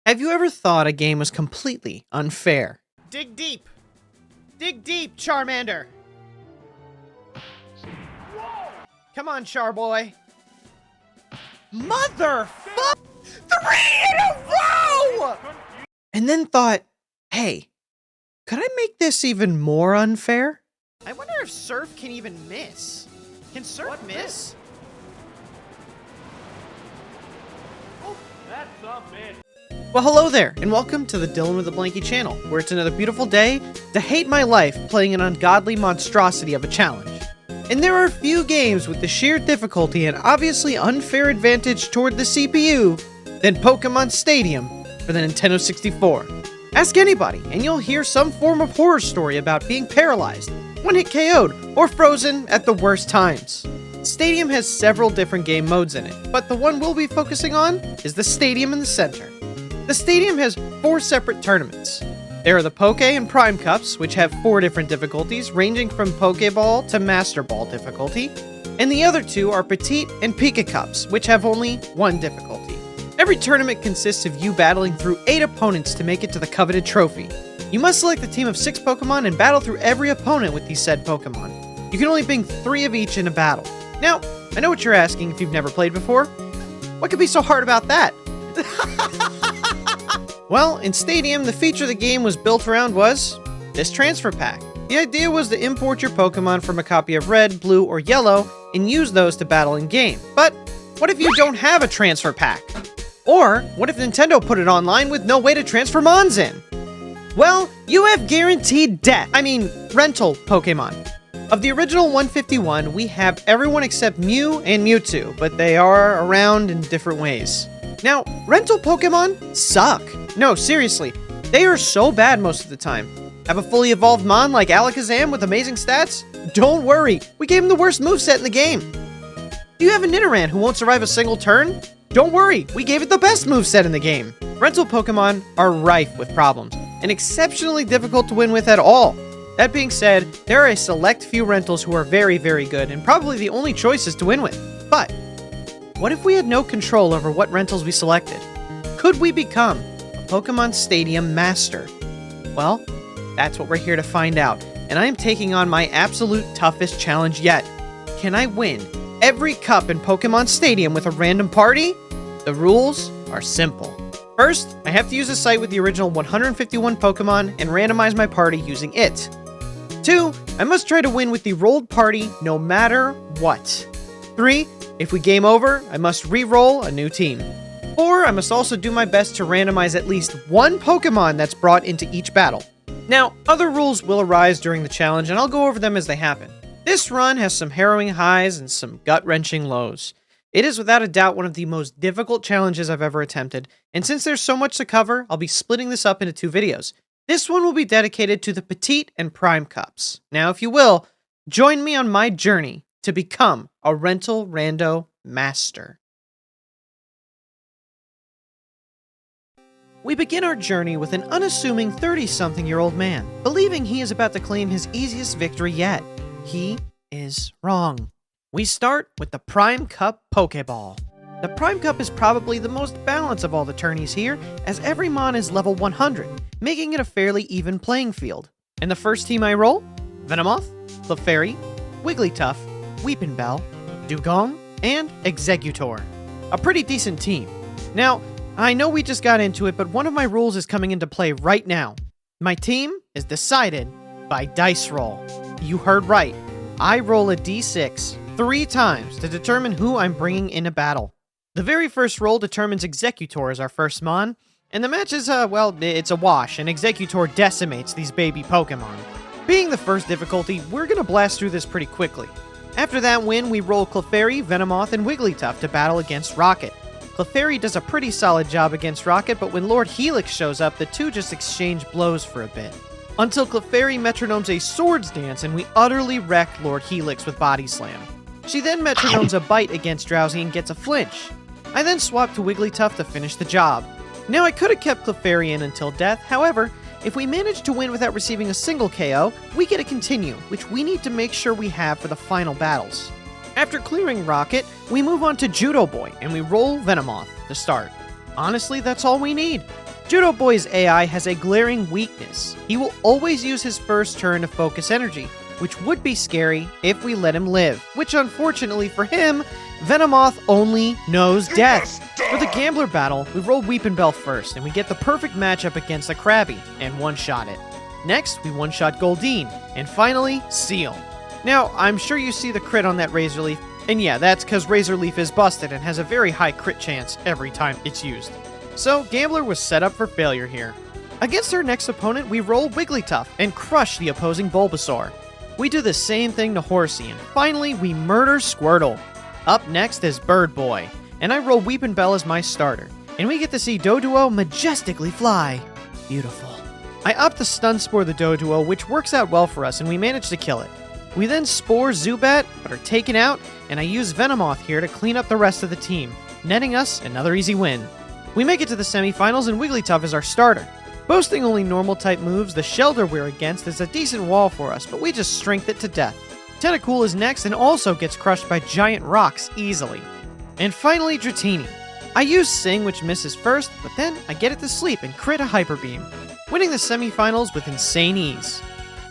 Have you ever thought a game was completely unfair? Dig deep! Dig deep, Charmander! Come on, Charboy! Motherfuck! 3 in a row! And then thought, hey, could I make this even more unfair? I wonder if Surf can even miss. Can Surf miss? Oh, that's a miss. Well, hello there, and welcome to the Dillon with the Blankie channel, where it's another beautiful day to hate my life playing an ungodly monstrosity of a challenge. And there are few games with the sheer difficulty and obviously unfair advantage toward the CPU than Pokemon Stadium for the Nintendo 64. Ask anybody, and you'll hear some form of horror story about being paralyzed, one-hit KO'd, or frozen at the worst times. Stadium has several different game modes in it, but the one we'll be focusing on is the Stadium in the center. The Stadium has 4 separate tournaments. There are the Poke and Prime Cups, which have 4 different difficulties, ranging from Pokeball to Master Ball difficulty, and the other 2 are Petit and Pika Cups, which have only 1 difficulty. Every tournament consists of you battling through 8 opponents to make it to the coveted trophy. You must select a team of 6 Pokemon and battle through every opponent with these said Pokemon. You can only bring 3 of each in a battle. Now, I know what you're asking if you've never played before. What could be so hard about that? Well, in Stadium, the feature the game was built around was this transfer pack. The idea was to import your Pokemon from a copy of Red, Blue, or Yellow and use those to battle in game. But what if you don't have a transfer pack? Or what if Nintendo put it online with no way to transfer Mons in? Well, you have guaranteed rental Pokemon. Of the original 151, we have everyone except Mew and Mewtwo, but they are around in different ways. Now, rental Pokemon suck. No, seriously, they are so bad most of the time. Have a fully evolved Mon like Alakazam with amazing stats? Don't worry, we gave him the worst moveset in the game. Do you have a Nidoran who won't survive a single turn? Don't worry, we gave it the best moveset in the game. Rental Pokemon are rife with problems, and exceptionally difficult to win with at all. That being said, there are a select few rentals who are very, very good, and probably the only choices to win with. But what if we had no control over what rentals we selected? Could we become a Pokemon Stadium master? Well, that's what we're here to find out, and I am taking on my absolute toughest challenge yet. Can I win every cup in Pokemon Stadium with a random party? The rules are simple. First, I have to use a site with the original 151 Pokemon and randomize my party using it. 2, I must try to win with the rolled party no matter what. 3, if we game over, I must re-roll a new team. 4, I must also do my best to randomize at least 1 Pokemon that's brought into each battle. Now, other rules will arise during the challenge, and I'll go over them as they happen. This run has some harrowing highs and some gut-wrenching lows. It is without a doubt one of the most difficult challenges I've ever attempted, and since there's so much to cover, I'll be splitting this up into 2 videos. This one will be dedicated to the Petite and Prime Cups. Now, if you will, join me on my journey to become a Rental Rando master. We begin our journey with an unassuming 30-something-year-old man, believing he is about to claim his easiest victory yet. He is wrong. We start with the Prime Cup Pokeball. The Prime Cup is probably the most balanced of all the tourneys here, as every Mon is level 100, making it a fairly even playing field. And the first team I roll? Venomoth, Clefairy, Wigglytuff, Weepinbell, Dugong, and Exeggutor. A pretty decent team. Now, I know we just got into it, but one of my rules is coming into play right now. My team is decided by dice roll. You heard right. I roll a d6 3 times to determine who I'm bringing in a battle. The very first roll determines Exeggutor as our first Mon, and the match is, it's a wash, and Exeggutor decimates these baby Pokemon. Being the first difficulty, we're gonna blast through this pretty quickly. After that win, we roll Clefairy, Venomoth, and Wigglytuff to battle against Rocket. Clefairy does a pretty solid job against Rocket, but when Lord Helix shows up, the two just exchange blows for a bit. Until Clefairy metronomes a Swords Dance and we utterly wreck Lord Helix with Body Slam. She then metronomes a Bite against Drowsy and gets a flinch. I then swap to Wigglytuff to finish the job. Now I could have kept Clefairy in until death, however, if we manage to win without receiving a single KO, we get a continue, which we need to make sure we have for the final battles. After clearing Rocket, we move on to Judo Boy and we roll Venomoth to start. Honestly, that's all we need. Judo Boy's AI has a glaring weakness. He will always use his first turn to focus energy, which would be scary if we let him live, which unfortunately for him, Venomoth only knows death. For the Gambler battle, we roll Weepin' Bell first, and we get the perfect matchup against the Krabby, and one-shot it. Next, we one-shot Goldeen, and finally, Seal. Now, I'm sure you see the crit on that Razor Leaf, and yeah, that's because Razor Leaf is busted and has a very high crit chance every time it's used. So, Gambler was set up for failure here. Against our next opponent, we roll Wigglytuff and crush the opposing Bulbasaur. We do the same thing to Horsey, and finally, we murder Squirtle. Up next is Bird Boy, and I roll Weepin' Bell as my starter, and we get to see Doduo majestically fly. Beautiful. I opt to Stun Spore the Doduo, which works out well for us, and we manage to kill it. We then Spore Zubat, but are taken out, and I use Venomoth here to clean up the rest of the team, netting us another easy win. We make it to the semifinals, and Wigglytuff is our starter. Boasting only normal-type moves, the Shelter we're against is a decent wall for us, but we just strength it to death. Tentacool is next and also gets crushed by giant rocks easily. And finally, Dratini. I use Sing, which misses first, but then I get it to sleep and crit a Hyper Beam, winning the semifinals with insane ease.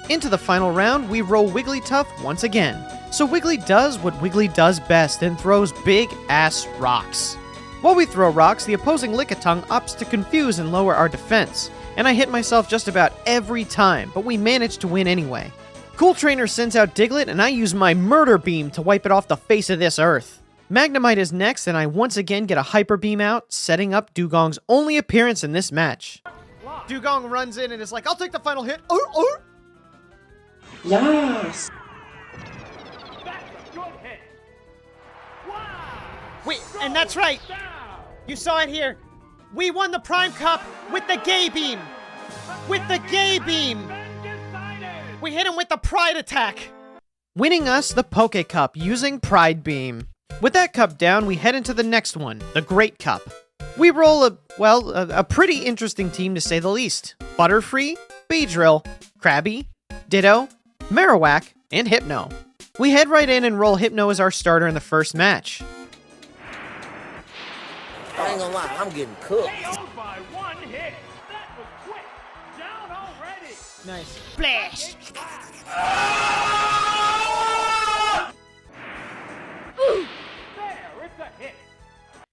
Into the final round, we roll Wigglytuff once again. So Wiggly does what Wiggly does best and throws big-ass rocks. While we throw rocks, the opposing Lickitung opts to confuse and lower our defense, and I hit myself just about every time, but we manage to win anyway. Cool Trainer sends out Diglett, and I use my Murder Beam to wipe it off the face of this earth. Magnemite is next, and I once again get a Hyper Beam out, setting up Dugong's only appearance in this match. Dugong runs in and is like, I'll take the final hit. Yes. That's a good hit. Wow. Wait, and that's right. You saw it here. We won the Prime Cup with the Gay Beam. With the Gay Beam. We hit him with the Pride Attack. Winning us the Poké Cup using Pride Beam. With that cup down, we head into the next one, the Great Cup. We roll a pretty interesting team to say the least. Butterfree, Beedrill, Krabby, Ditto, Marowak, and Hypno. We head right in and roll Hypno as our starter in the first match. I ain't gonna lie, I'm getting cooked. KO'd by one hit. That was quick. Down already. Nice. Splash. There, it's a hit.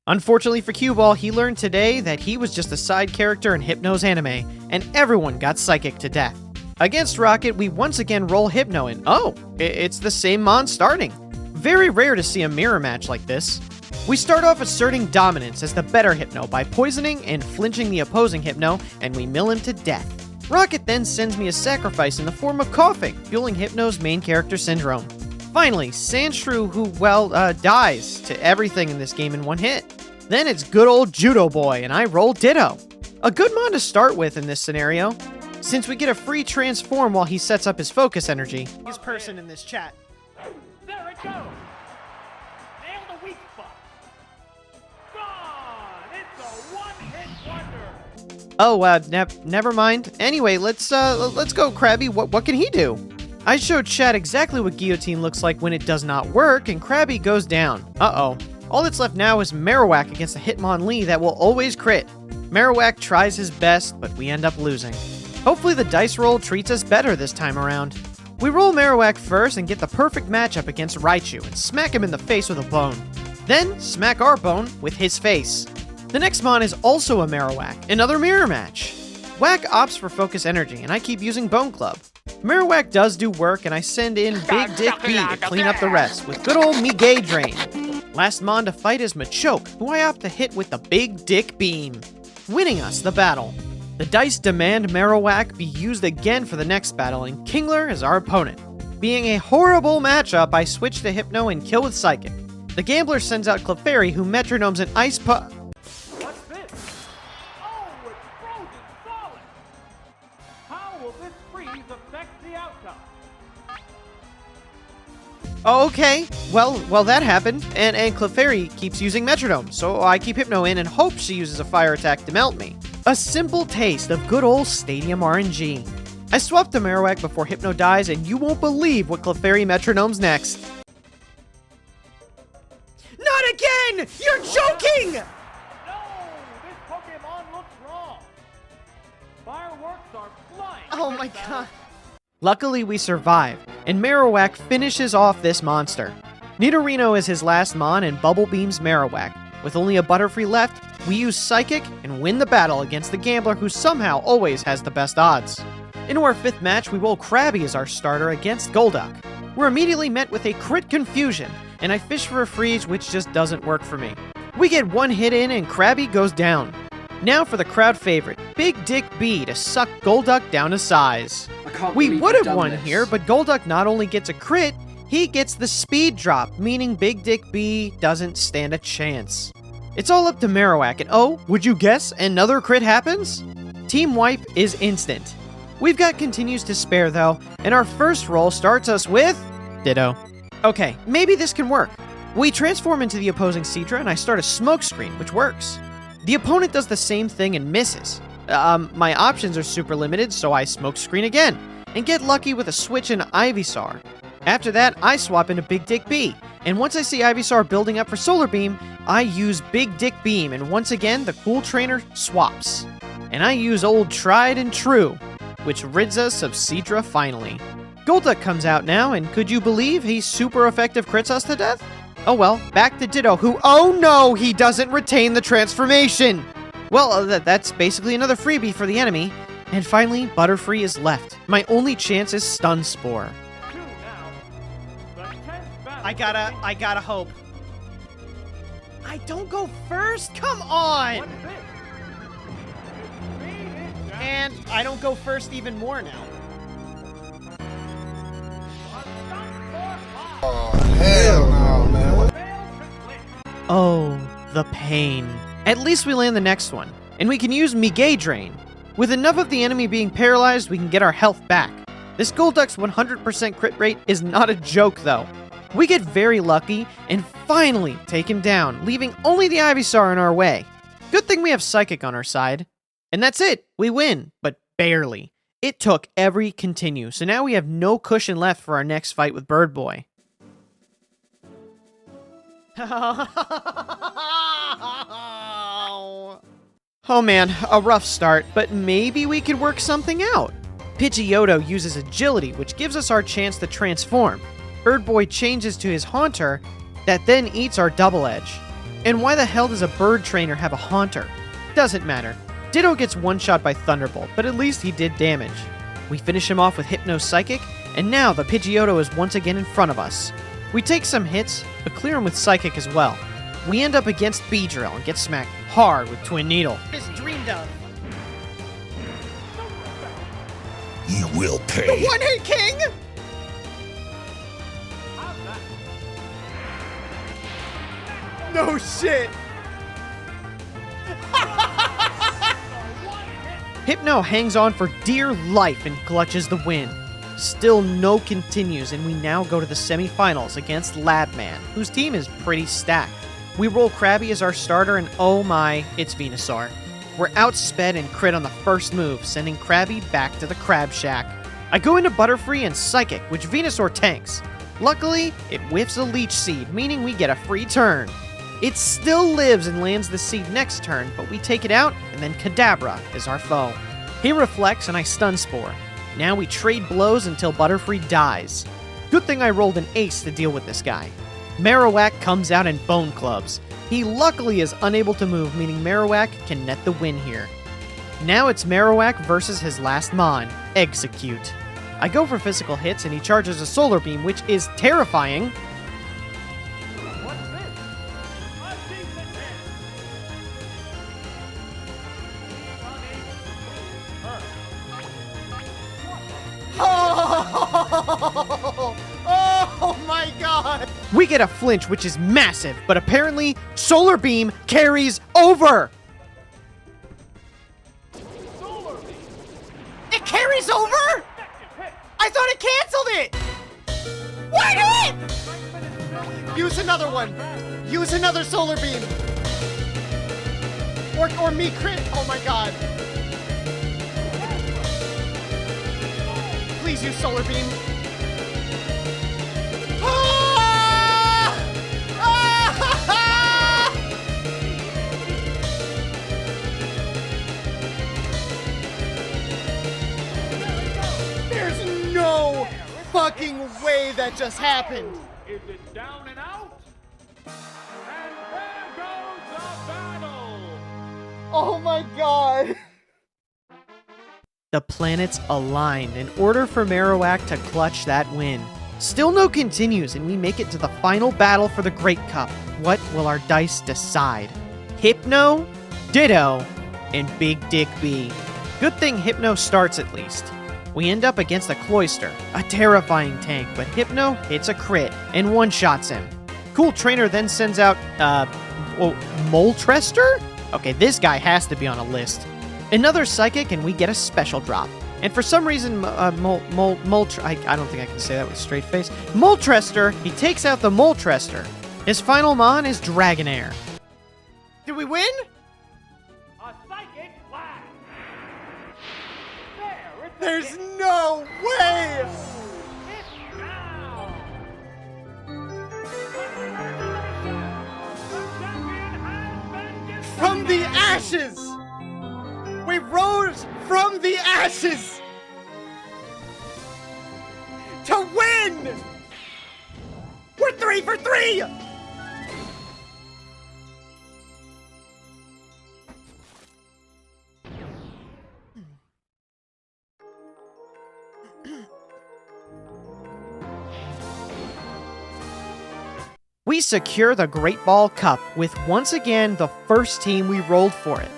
Unfortunately for Cue-Ball, he learned today that he was just a side character in Hypno's anime, and everyone got psychic to death. Against Rocket, we once again roll Hypno in. Oh, it's the same Mon starting. Very rare to see a mirror match like this. We start off asserting dominance as the better Hypno by poisoning and flinching the opposing Hypno, and we mill him to death. Rocket then sends me a sacrifice in the form of coughing, fueling Hypno's main character syndrome. Finally, Sandshrew, who, dies to everything in this game in one hit. Then it's good old Judo Boy, and I roll Ditto. A good Mon to start with in this scenario, since we get a free transform while he sets up his focus energy. This person in this chat. There it goes. Nail the weak spot. Gone. It's a one-hit wonder. Oh, never mind. Anyway, let's go, Krabby. What can he do? I showed Chad exactly what Guillotine looks like when it does not work, and Krabby goes down. Uh-oh. All that's left now is Marowak against a Hitmonlee that will always crit. Marowak tries his best, but we end up losing. Hopefully the dice roll treats us better this time around. We roll Marowak first and get the perfect matchup against Raichu and smack him in the face with a bone. Then smack our bone with his face. The next Mon is also a Marowak, another mirror match. Whack opts for focus energy, and I keep using Bone Club. Marowak does do work, and I send in Big Dick B to clean up the rest with good old me Gay Drain. Last Mon to fight is Machoke, who I opt to hit with the Big Dick Beam, winning us the battle. The dice demand Marowak be used again for the next battle, and Kingler is our opponent. Being a horrible matchup, I switch to Hypno and kill with Psychic. The Gambler sends out Clefairy, who metronomes an Ice What's this? Oh, it's frozen solid. How will this freeze affect the outcome? Oh, okay. Well, that happened, and Clefairy keeps using Metronome, so I keep Hypno in and hope she uses a fire attack to melt me. A simple taste of good old Stadium RNG. I swap to Marowak before Hypno dies, and you won't believe what Clefairy metronomes next. Not again! You're joking! No, this Pokemon looks wrong. are flying. Oh in my this battle. god. Luckily, we survive, and Marowak finishes off this monster. Nidorino is his last mon and Bubble Beams Marowak. With only a Butterfree left, we use Psychic and win the battle against the gambler who somehow always has the best odds. Into our 5th match, we roll Krabby as our starter against Golduck. We're immediately met with a crit confusion, and I fish for a freeze which just doesn't work for me. We get one hit in and Krabby goes down. Now for the crowd favorite, Big Dick B to suck Golduck down to size. We would have won here, but Golduck not only gets a crit, he gets the speed drop, meaning Big Dick B doesn't stand a chance. It's all up to Marowak, and oh, would you guess another crit happens? Team wipe is instant. We've got continues to spare though, and our first roll starts us with Ditto. Okay, maybe this can work. We transform into the opposing Seadra and I start a smoke screen, which works. The opponent does the same thing and misses. My options are super limited, so I smoke screen again, and get lucky with a switch in Ivysaur. After that, I swap into Big Dick B, and once I see Ivysaur building up for Solar Beam, I use Big Dick Beam, and once again, the cool trainer swaps. And I use old Tried and True, which rids us of Seadra finally. Golduck comes out now, and could you believe he super effective crits us to death? Oh well, back to Ditto, who, oh no, he doesn't retain the transformation! Well, that's basically another freebie for the enemy. And finally, Butterfree is left. My only chance is Stun Spore. 2 now. The 10th battle I gotta hope. I don't go first? Come on! What's this? Speed is down. And I don't go first even more now. Hell no, man. Oh, the pain. At least we land the next one, and we can use Migay Drain. With enough of the enemy being paralyzed, we can get our health back. This Golduck's 100% crit rate is not a joke, though. We get very lucky and finally take him down, leaving only the Ivysaur in our way. Good thing we have Psychic on our side. And that's it. We win, but barely. It took every continue, so now we have no cushion left for our next fight with Bird Boy. Oh man, a rough start, but maybe we could work something out. Pidgeotto uses agility, which gives us our chance to transform. Bird Boy changes to his Haunter, that then eats our Double Edge. And why the hell does a bird trainer have a Haunter? Doesn't matter. Ditto gets one-shot by Thunderbolt, but at least he did damage. We finish him off with Hypno Psychic, and now the Pidgeotto is once again in front of us. We take some hits, but clear him with Psychic as well. We end up against Beedrill and get smacked hard with Twin Needle. It's dreamed of. You will pay. One Hit King! How's that? No shit! Hypno hangs on for dear life and clutches the win. Still no continues, and we now go to the semifinals against Labman, whose team is pretty stacked. We roll Krabby as our starter, and oh my, it's Venusaur. We're outsped and crit on the first move, sending Krabby back to the Crab Shack. I go into Butterfree and Psychic, which Venusaur tanks. Luckily, it whiffs a Leech Seed, meaning we get a free turn. It still lives and lands the seed next turn, but we take it out, and then Kadabra is our foe. He reflects, and I Stun Spore. Now we trade blows until Butterfree dies. Good thing I rolled an ace to deal with this guy. Marowak comes out in Bone Clubs. He luckily is unable to move, meaning Marowak can net the win here. Now it's Marowak versus his last mon, Execute. I go for physical hits and he charges a Solar Beam, which is terrifying. What's this? A decent hit. Oh my god! We get a flinch, which is massive, but apparently Solar Beam carries over. Solar Beam. It carries over? Effective hit. I thought it canceled it! What hit? Use another one. Use another Solar Beam. Or me crit. Oh my god. Please use Solar Beam. Ah! Ah! fucking way that just happened. Is it down and out? And there goes the battle. Oh my god. The planets aligned in order for Marowak to clutch that win. Still no continues, and we make it to the final battle for the Great Cup. What will our dice decide? Hypno, Ditto, and Big Dick B. Good thing Hypno starts at least. We end up against a Cloyster, a terrifying tank, but Hypno hits a crit and one-shots him. Cool Trainer then sends out, Moltrester? Okay, this guy has to be on a list. Another Psychic, and we get a special drop. And for some reason, I don't think I can say that with a straight face. Moltrester, he takes out the Moltrester. His final mon is Dragonair. Did we win? A psychic blast. There, it's a There's hit. no way! It's now. Congratulations! The champion has been decided. From the ashes! We rose from the ashes! To win! We're 3 for 3! We secure the Great Ball Cup with once again the first team we rolled for it.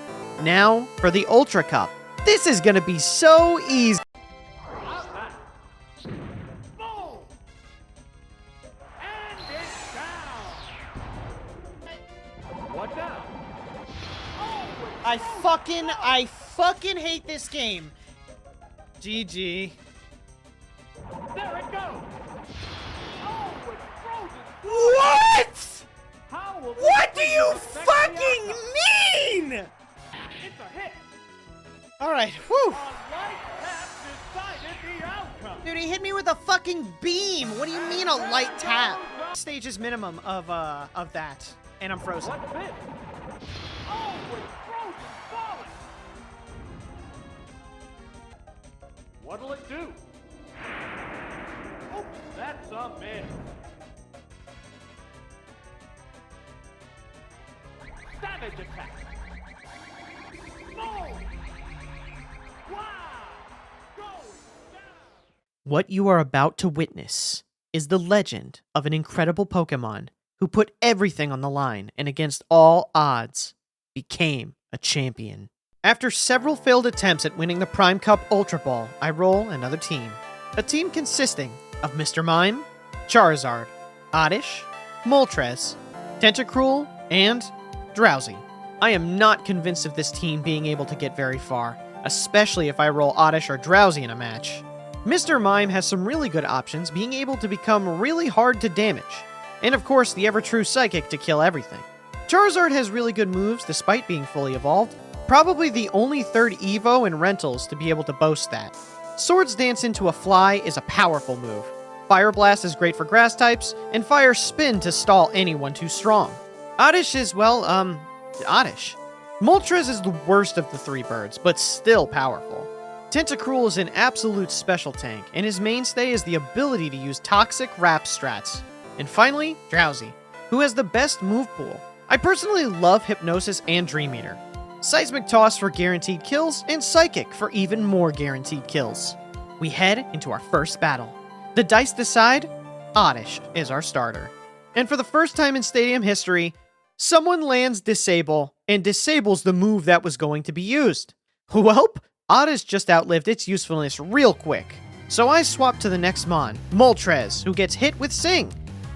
Now for the Ultra Cup. This is gonna be so easy. How's that? Boom! And it's down. What now? Oh, it's I fucking hate this game. GG. there it goes. Oh, it's frozen. What? How will this What do freeze you affect the fucking outcome? mean? It's a hit. Alright, whew. A light tap decided the outcome. Dude, he hit me with a fucking beam. What do you mean a light tap? Stages minimum of that. And I'm frozen. What's this? Oh, it's frozen solid. What'll it do? Oh, that's a miss. Savage attack. Boom! Wow! Goes down. What you are about to witness is the legend of an incredible Pokemon who put everything on the line and against all odds became a champion. After several failed attempts at winning the Prime Cup Ultra Ball, I roll another team. A team consisting of Mr. Mime, Charizard, Oddish, Moltres, Tentacruel, and Drowsy. I am not convinced of this team being able to get very far, especially if I roll Oddish or Drowsy in a match. Mr. Mime has some really good options, being able to become really hard to damage. And of course, the ever-true Psychic to kill everything. Charizard has really good moves despite being fully evolved, probably the only third Evo in Rentals to be able to boast that. Swords Dance into a Fly is a powerful move. Fire Blast is great for grass types, and Fire Spin to stall anyone too strong. Oddish is, well, Oddish. Moltres is the worst of the three birds, but still powerful. Tentacruel is an absolute special tank, and his mainstay is the ability to use toxic rap strats. And finally, Drowsy, who has the best move pool. I personally love Hypnosis and Dream Eater. Seismic Toss for guaranteed kills, and Psychic for even more guaranteed kills. We head into our first battle. The dice decide, Oddish is our starter. And for the first time in Stadium history, someone lands Disable and disables the move that was going to be used. Welp, Oddish just outlived its usefulness real quick. So I swap to the next mon, Moltres, who gets hit with Sing.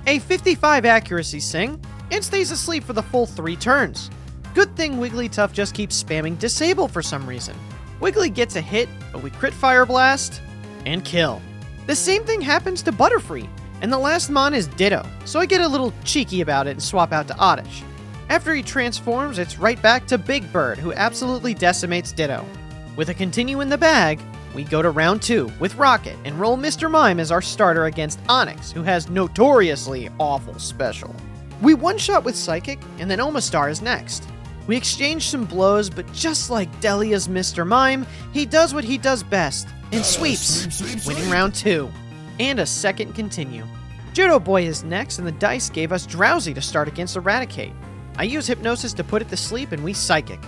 A 55 accuracy Sing, and stays asleep for the full 3 turns. Good thing Wigglytuff just keeps spamming Disable for some reason. Wiggly gets a hit, but we crit Fire Blast and kill. The same thing happens to Butterfree, and the last mon is Ditto, so I get a little cheeky about it and swap out to Oddish. After he transforms, it's right back to Big Bird, who absolutely decimates Ditto. With a continue in the bag, we go to round 2 with Rocket and roll Mr. Mime as our starter against Onix, who has notoriously awful special. We one-shot with Psychic, and then Omastar is next. We exchange some blows, but just like Delia's Mr. Mime, he does what he does best, and sweeps, winning round 2. and a second continue. Judo Boy is next, and the dice gave us Drowsy to start against Eradicate. I use Hypnosis to put it to sleep, and we Psychic.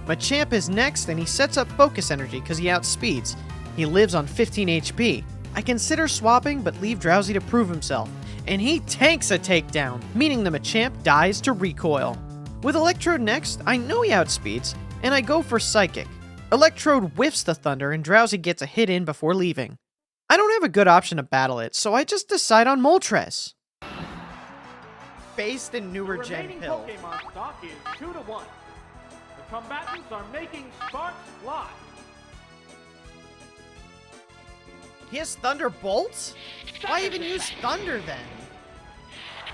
Machamp is next, and he sets up Focus Energy because he outspeeds. He lives on 15 HP. I consider swapping, but leave Drowsy to prove himself, and he tanks a takedown, meaning the Machamp dies to Recoil. With Electrode next, I know he outspeeds, and I go for Psychic. Electrode whiffs the Thunder, and Drowsy gets a hit in before leaving. I don't have a good option to battle it, so I just decide on Moltres. Based in newer The gen remaining pill. Pokemon stock is 2-1. The combatants are making sparks fly. He has Thunderbolts? Why even use Thunder then?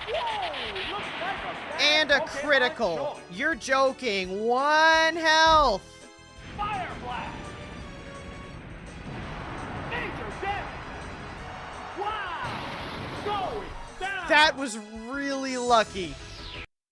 Whoa, looks like a bad And a Pokemon critical. choice. You're joking. 1 health. Fire Blast. Major damage. Wow. Going down. That was really lucky.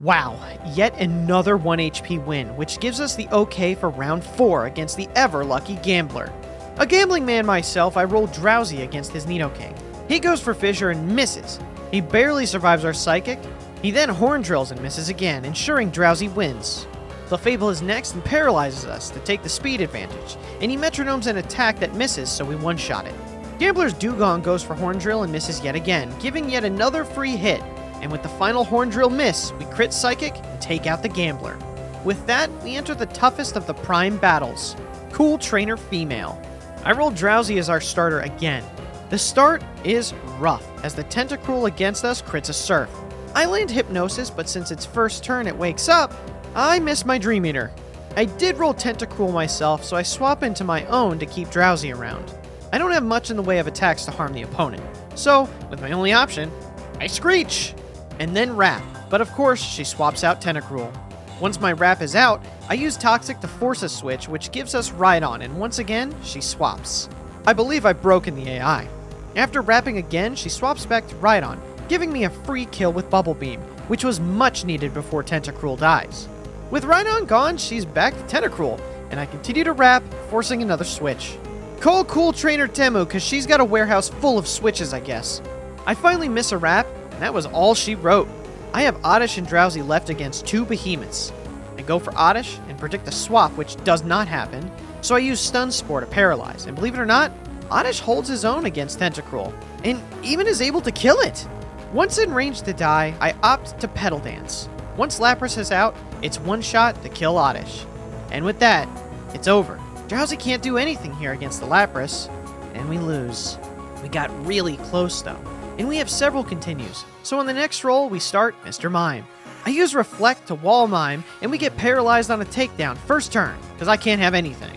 Wow, yet another 1 HP win, which gives us the okay for round 4 against the ever-lucky Gambler. A gambling man myself, I roll Drowsy against his Nidoking. He goes for Fissure and misses. He barely survives our Psychic. He then Horn Drills and misses again, ensuring Drowsy wins. Clefable is next and paralyzes us to take the speed advantage, and he metronomes an attack that misses, so we one-shot it. Gambler's Dugong goes for Horn Drill and misses yet again, giving yet another free hit, and with the final Horn Drill miss, we crit Psychic and take out the Gambler. With that, we enter the toughest of the Prime battles, Cool Trainer Female. I roll Drowsy as our starter again. The start is rough, as the Tentacruel against us crits a Surf. I land Hypnosis, but since its first turn it wakes up, I miss my Dream Eater. I did roll Tentacruel myself, so I swap into my own to keep Drowsy around. I don't have much in the way of attacks to harm the opponent, so, with my only option, I Screech! And then Wrap, but of course, she swaps out Tentacruel. Once my Wrap is out, I use Toxic to force a switch, which gives us Rhydon, and once again, she swaps. I believe I've broken the AI. After wrapping again, she swaps back to Rhydon, giving me a free kill with Bubble Beam, which was much needed before Tentacruel dies. With Rhydon gone, she's back to Tentacruel, and I continue to wrap, forcing another switch. Call Cool Trainer Temu, cause she's got a warehouse full of switches, I guess. I finally miss a wrap, and that was all she wrote. I have Oddish and Drowsy left against 2 behemoths. I go for Oddish and predict a swap, which does not happen, so I use Stun Spore to paralyze, and believe it or not, Oddish holds his own against Tentacruel, and even is able to kill it. Once in range to die, I opt to Petal Dance. Once Lapras is out, it's one shot to kill Oddish. And with that, it's over. Drowsy can't do anything here against the Lapras, and we lose. We got really close though, and we have several continues, so on the next roll we start Mr. Mime. I use Reflect to wall Mime, and we get paralyzed on a takedown first turn, because I can't have anything.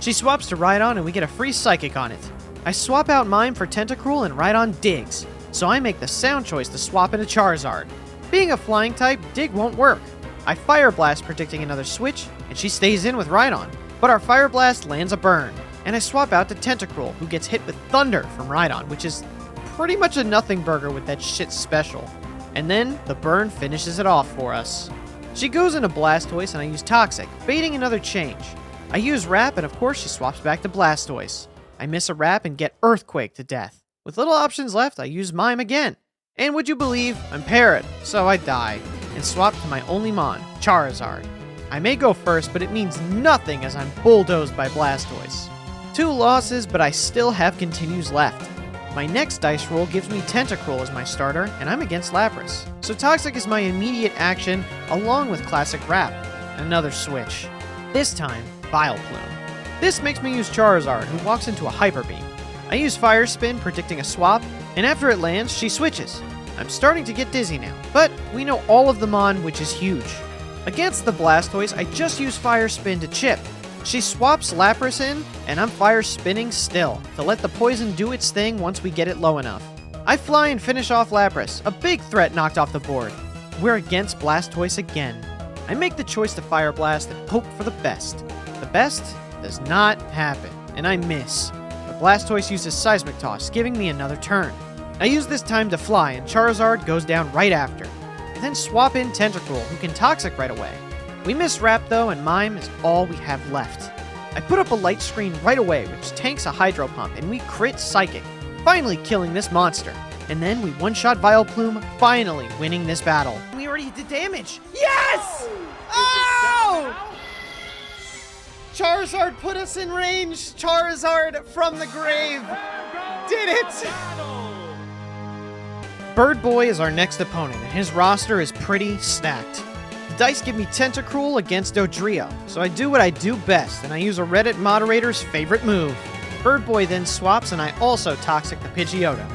She swaps to Rhydon and we get a free Psychic on it. I swap out Mime for Tentacruel and Rhydon digs, so I make the sound choice to swap into Charizard. Being a flying type, Dig won't work. I Fire Blast predicting another switch, and she stays in with Rhydon, but our Fire Blast lands a burn, and I swap out to Tentacruel, who gets hit with Thunder from Rhydon, which is pretty much a nothing burger with that shit special. And then the burn finishes it off for us. She goes into Blastoise and I use Toxic, baiting another change. I use Wrap and of course she swaps back to Blastoise. I miss a Wrap and get Earthquake to death. With little options left, I use Mime again. And would you believe, I'm Parrot, so I die, and swap to my only Mon, Charizard. I may go first, but it means nothing as I'm bulldozed by Blastoise. 2 losses, but I still have continues left. My next dice roll gives me Tentacruel as my starter, and I'm against Lapras. So Toxic is my immediate action, along with Classic Wrap. Another switch. This time, Bile Plume. This makes me use Charizard, who walks into a Hyper Beam. I use Fire Spin, predicting a swap, and after it lands, she switches. I'm starting to get dizzy now, but we know all of the Mon, which is huge. Against the Blastoise, I just use Fire Spin to chip. She swaps Lapras in, and I'm Fire Spinning still, to let the poison do its thing once we get it low enough. I fly and finish off Lapras, a big threat knocked off the board. We're against Blastoise again. I make the choice to Fire Blast and hope for the best. The best does not happen, and I miss. But Blastoise uses Seismic Toss, giving me another turn. I use this time to fly, and Charizard goes down right after. I then swap in Tentacruel, who can Toxic right away. We miss Wrap though, and Mime is all we have left. I put up a light screen right away, which tanks a Hydro Pump, and we crit Psychic. finally killing this monster. And then we one-shot Vileplume, finally winning this battle. We already did damage. Yes! Oh! Charizard put us in range. Charizard from the grave. Did it! Bird Boy is our next opponent, and his roster is pretty stacked. The dice give me Tentacruel against Dodrio, so I do what I do best, and I use a Reddit moderator's favorite move. Bird Boy then swaps, and I also Toxic the Pidgeotto.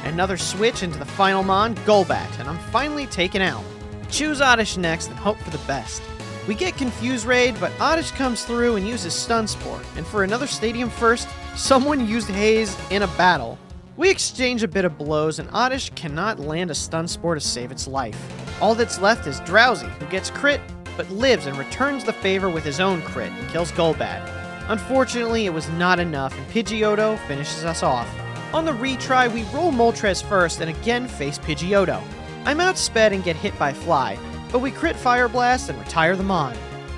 Another switch into the final Mon, Golbat, and I'm finally taken out. Choose Oddish next and hope for the best. We get Confuse Raid, but Oddish comes through and uses Stun Spore, and for another Stadium First, someone used Haze in a battle. We exchange a bit of blows, and Oddish cannot land a Stun Spore to save its life. All that's left is Drowsy, who gets crit, but lives and returns the favor with his own crit and kills Golbat. Unfortunately, it was not enough, and Pidgeotto finishes us off. On the retry, we roll Moltres first and again face Pidgeotto. I'm outsped and get hit by Fly, but we crit Fire Blast and retire the Mon.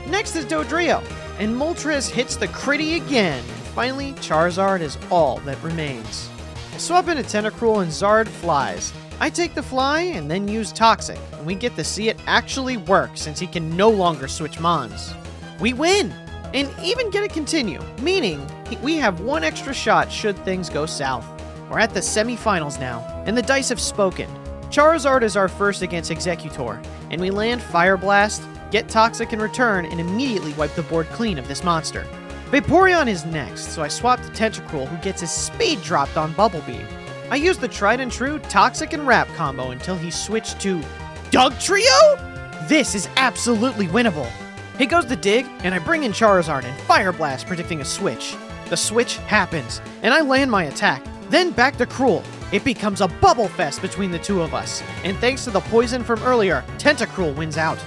Next is Dodrio, and Moltres hits the critty again. And finally, Charizard is all that remains. I swap into Tentacruel and Zard flies. I take the Fly and then use Toxic, and we get to see it actually work since he can no longer switch Mons. We win! And even get a continue, meaning we have one extra shot should things go south. We're at the semifinals now, and the dice have spoken. Charizard is our first against Executor, and we land Fire Blast, get Toxic in return, and immediately wipe the board clean of this monster. Vaporeon is next, so I swap to Tentacruel, who gets his speed dropped on Bubble Beam. I use the tried and true Toxic and Wrap combo until he switched to Dugtrio? This is absolutely winnable. He goes to Dig, and I bring in Charizard and Fire Blast, predicting a switch. The switch happens, and I land my attack. Then back to Cruel. It becomes a bubble fest between the two of us, and thanks to the poison from earlier, Tentacruel wins out.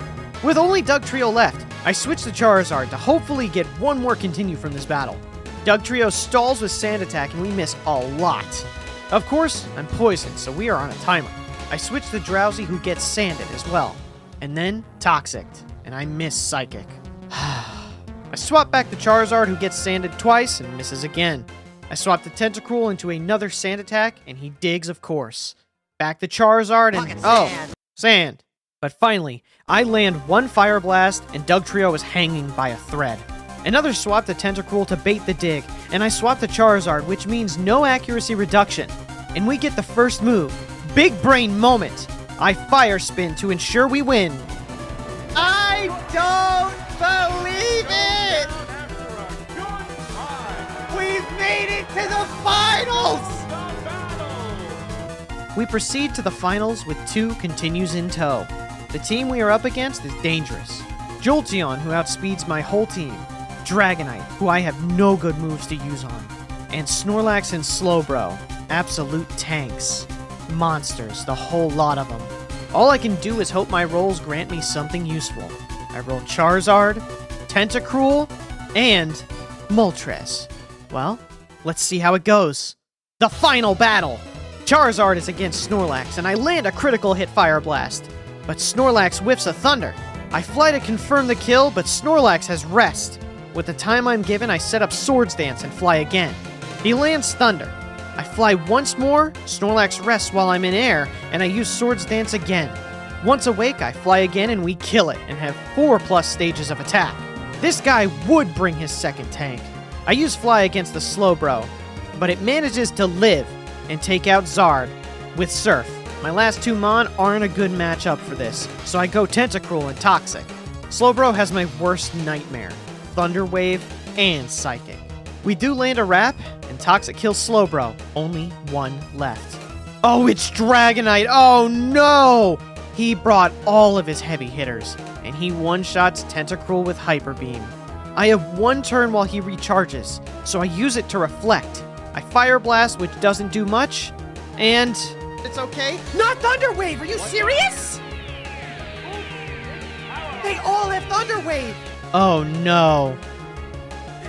With only Dugtrio left, I switch to Charizard to hopefully get one more continue from this battle. Dugtrio stalls with Sand Attack, and we miss a lot. Of course, I'm poisoned, so we are on a timer. I switch to Drowsy, who gets sanded as well. And then Toxiced, and I miss Psychic. I swap back to Charizard, who gets sanded twice and misses again. I swap the Tentacruel into another Sand Attack, and he digs, of course. Back to Charizard, and sand. But finally, I land one Fire Blast, and Dugtrio is hanging by a thread. Another swap to Tentacruel to bait the dig, and I swap to Charizard, which means no accuracy reduction. And we get the first move. Big brain moment. I Fire Spin to ensure we win. I don't believe it! We've made it to the finals! We proceed to the finals with 2 continues in tow. The team we are up against is dangerous. Jolteon, who outspeeds my whole team. Dragonite, who I have no good moves to use on. And Snorlax and Slowbro. Absolute tanks. Monsters, the whole lot of them. All I can do is hope my rolls grant me something useful. I roll Charizard, Tentacruel, and Moltres. Well, let's see how it goes. The final battle! Charizard is against Snorlax, and I land a critical hit Fire Blast. But Snorlax whiffs a Thunder. I fly to confirm the kill, but Snorlax has rest. With the time I'm given, I set up Swords Dance and fly again. He lands Thunder. I fly once more, Snorlax rests while I'm in air, and I use Swords Dance again. Once awake, I fly again and we kill it, and have 4+ stages of attack. This guy would bring his second tank. I use Fly against the Slowbro, but it manages to live and take out Zard with Surf. My last 2 Mon aren't a good matchup for this, so I go Tentacruel and Toxic. Slowbro has my worst nightmare, Thunder Wave and Psychic. We do land a Wrap, and Toxic kills Slowbro, only 1 left. Oh, it's Dragonite! Oh no! He brought all of his heavy hitters, and he one-shots Tentacruel with Hyper Beam. I have 1 turn while he recharges, so I use it to reflect. I Fire Blast, which doesn't do much, and it's okay. Not Thunder Wave! Are you serious? They all have Thunder Wave! Oh no.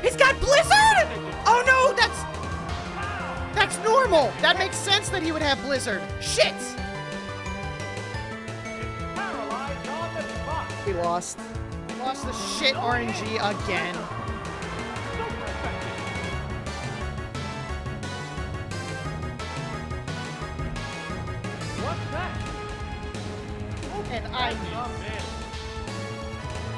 He's got Blizzard! Oh no, that's normal. That makes sense that he would have Blizzard. Shit! We lost. Lost the shit RNG again. and I That's knew. a miss.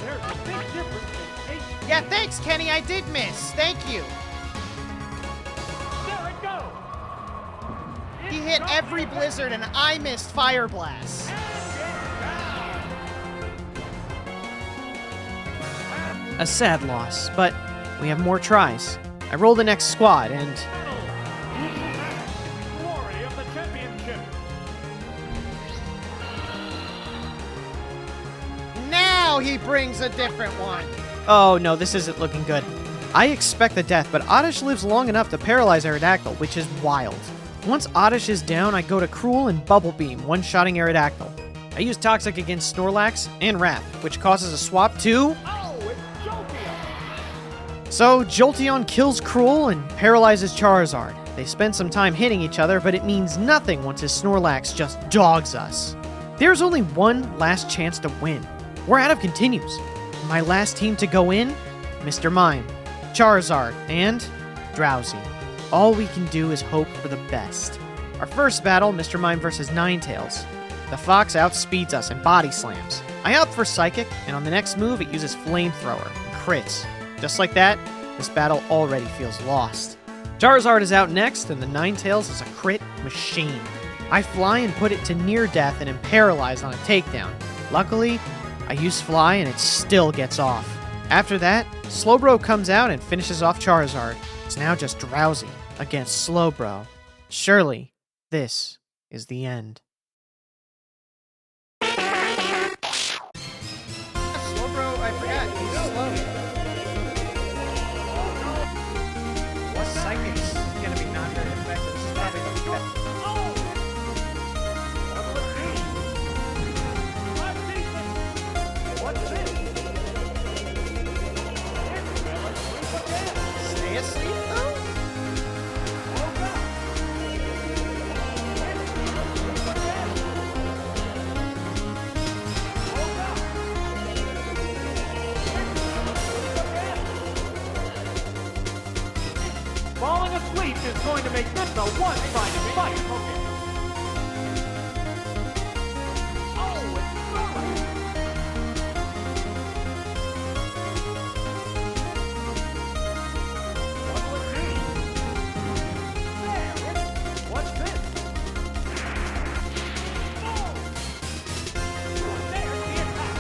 There's a big difference in HP. Yeah, thanks, Kenny. I did miss. Thank you. There it goes. He It's hit not every even- blizzard, and I missed Fire Blast. And it's down. A sad loss, but we have more tries. I roll the next squad, and Glory of the championship. Now he brings a different one. oh no, this isn't looking good. I expect the death, but Oddish lives long enough to paralyze Aerodactyl, which is wild. Once Oddish is down, I go to Cruel and Bubble Beam, one-shotting Aerodactyl. I use Toxic against Snorlax and Wrap, which causes a swap to... Oh, it's Jolteon. So, Jolteon kills Cruel and paralyzes Charizard. They spend some time hitting each other, but it means nothing once his Snorlax just dogs us. There's only one last chance to win. We're out of continues. My last team to go in, Mr. Mime, Charizard, and Drowsy. All we can do is hope for the best. Our first battle, Mr. Mime versus Ninetales. The Fox outspeeds us and body slams. I opt for Psychic, and on the next move it uses Flamethrower and crits. Just like that, this battle already feels lost. Charizard is out next, and the Ninetales is a crit machine. I fly and put it to near death and am paralyzed on a takedown. Luckily, I use Fly and it still gets off. After that, Slowbro comes out and finishes off Charizard. It's now just Drowsy against Slowbro. Surely, this is the end. Slowbro, I forgot. He's slow. Plus Psychic's gonna be not very effective. This is probably the best. Oh! Double team. I'm decent. What's this? It's Bella Sweep again. Stay asleep, though? Woke up. It's Bella Sweep again. Woke up. Falling asleep is going to make this a one-sided fight. Oh, it's Snorlax. Double team. There, what's this? Oh! There's the attack.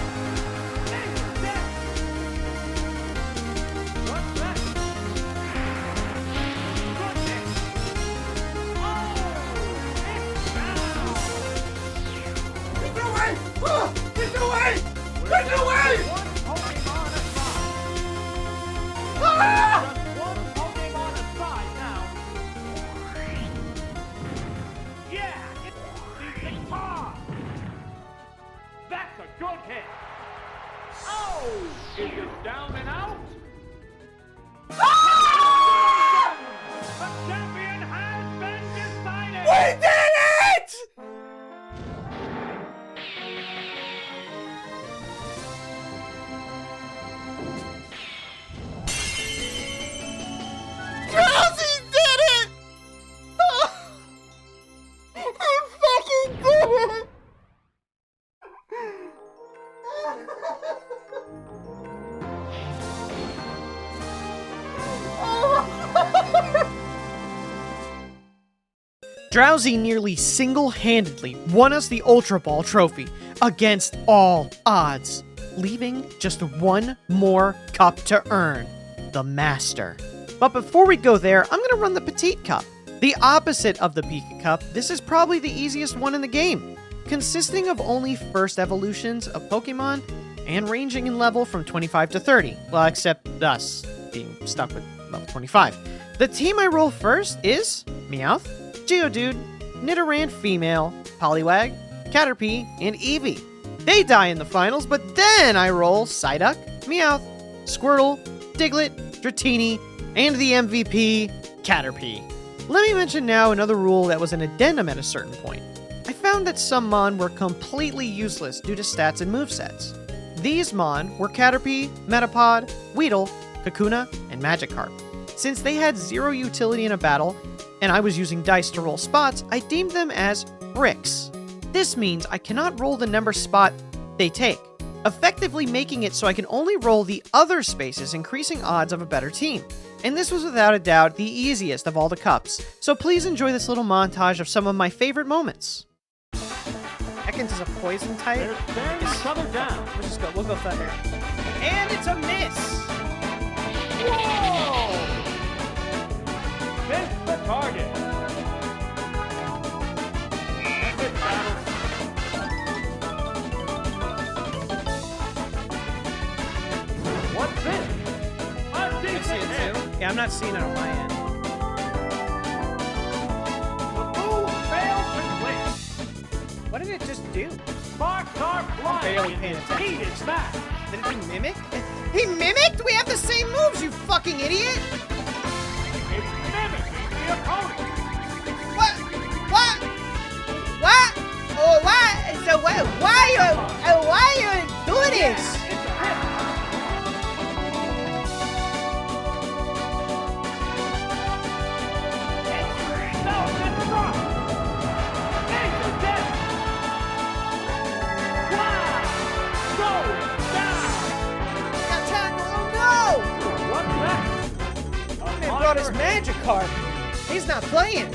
There's death. What's that? Goodness! Oh! It's down! Get away! Get away! Get away! One Pokemon aside. Ah! Just one Pokemon aside now. Yeah! It's decent paw! That's a good hit! Oh! Is it down and out? The champion has been decided! We did it! Drowsy did it! He fucking did it! Drowsy nearly single-handedly won us the Ultra Ball trophy against all odds, leaving just one more cup to earn, the Master. But before we go there, I'm going to run the Petit Cup. The opposite of the Petit Cup, this is probably the easiest one in the game, consisting of only first evolutions of Pokemon and ranging in level from 25 to 30, well, except us being stuck with level 25. The team I roll first is Meowth, Geodude, Nidoran Female, Poliwag, Caterpie, and Eevee. They die in the finals, but then I roll Psyduck, Meowth, Squirtle, Diglett, Dratini, and the MVP, Caterpie. Let me mention now another rule that was an addendum at a certain point. I found that some Mon were completely useless due to stats and movesets. These Mon were Caterpie, Metapod, Weedle, Kakuna, and Magikarp. Since they had zero utility in a battle, and I was using dice to roll spots, I deemed them as bricks. This means I cannot roll the number spot they take, effectively making it so I can only roll the other spaces, increasing odds of a better team. And this was without a doubt the easiest of all the cups, so please enjoy this little montage of some of my favorite moments. Ekans is a poison type. They're staring each other down. We'll go thunder. And it's a miss! Whoa! Miss the target. Epic battle. What's this? A I see decent it hit. too. Yeah, I'm not seeing it on my end. The move failed to click. What did it just do? Sparks are flying. barely in paying this attention. heated match. Did it mimic? He mimicked? We have the same moves, you fucking idiot! It's mimicking the opponent. What? What? What? Oh, what? So why you doing this? It's a hit. No, it's wrong. Major death. Wow. Go down. Got tackle, oh What's that? no! He brought his magic card. He's not playing.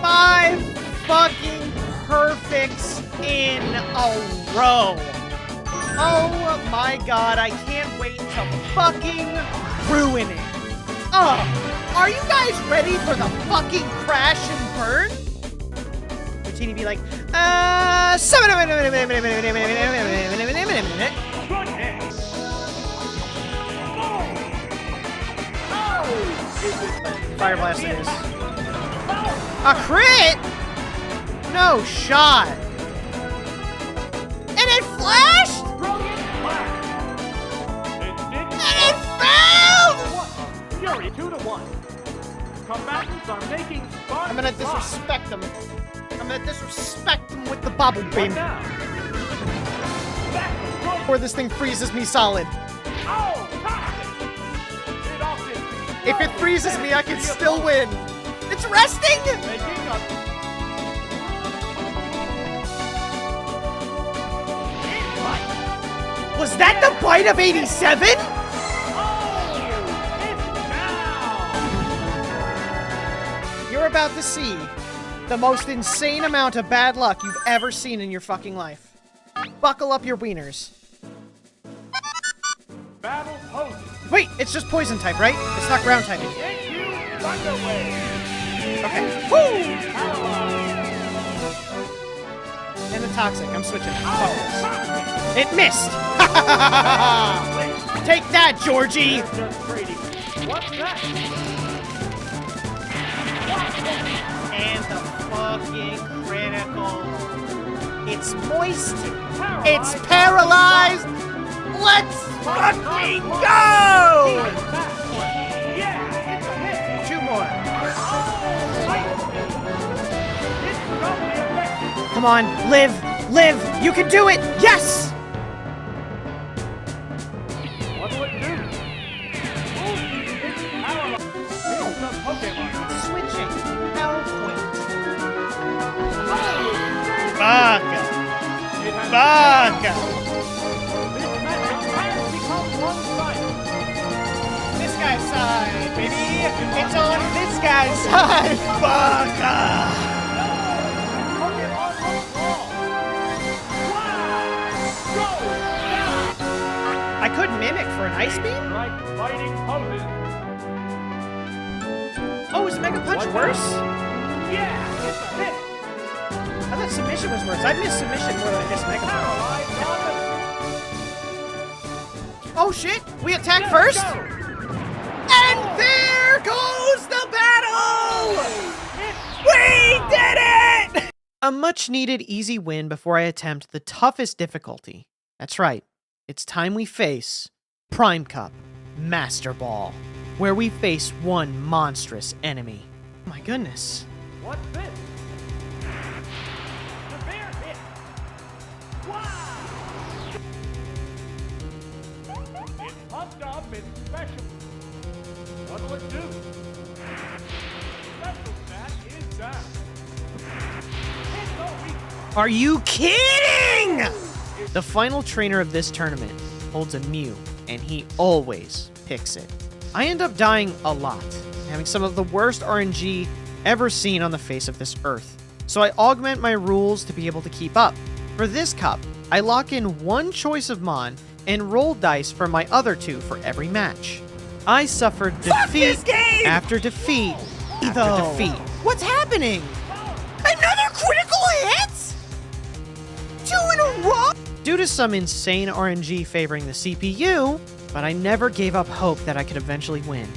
Five fucking perfects in a row. Oh my god, I can't wait to fucking ruin it. Are you guys ready for the fucking crash and burn? Routine be like, Good hit. Oh! Is it Fire blast it is. Oh! A crit? No shot. And it flashed? Brilliant flash. It didn't And it failed! What a fury! 2-1. Combatants are making sparks I'm gonna fly. disrespect them. I'm gonna disrespect them with the bubble What beam. now? That's a throw. Before this thing freezes me solid. Oh, toxic. It often If it freezes me, I can still win. It's resting! making a It Was that the bite of 87? Oh, it's down. You're about to see the most insane amount of bad luck you've ever seen in your fucking life. Buckle up your wieners. Battle poses. Wait, it's just poison type, right? It's not ground typing. Get you underway. Okay. Woo! Paralyzed. And the toxic. I'm switching. Fuck Oh, this. toxic. It missed! Take that, Georgie! They're just trading. What's that? And the fucking critical. It's moist. It's paralyzed. Let's fucking go! Yeah, it's a hit. 2 more. Oh, it's doubly effective. Come on, live, live. You can do it. Yes! What will it do? Oh, it's paralyzed. Here's the Pokemon. Switching. PowerPoint. Oh, Baka. it has Baka. This matchup has become one-sided. This guy's side, baby. It's on this guy's side. Baka. Pokemon looks wrong. Wow! Go down! I could mimic for an ice beam? Like fighting poses. Oh, is Mega Punch worse? Yeah, it's a hit. I thought submission was worse. I missed submission more than I missed Mega Punch. Paralyzed on Oh shit! We attack the first? Go. And there goes the battle! It's We did it! A much needed easy win before I attempt the toughest difficulty. That's right. It's time we face Prime Cup Master Ball, where we face one monstrous enemy. Oh my goodness. What's this? The bear hit. Wow! It pumped up its special. What will it do? Special stat is down. Are you kidding? The final trainer of this tournament holds a Mew, and he always picks it. I end up dying a lot, having some of the worst RNG ever seen on the face of this earth. So I augment my rules to be able to keep up. For this cup, I lock in one choice of Mon and roll dice for my other two for every match. I suffered defeat after defeat after defeat. What's happening? Another critical hit? 2 in a row? Due to some insane RNG favoring the CPU, but I never gave up hope that I could eventually win.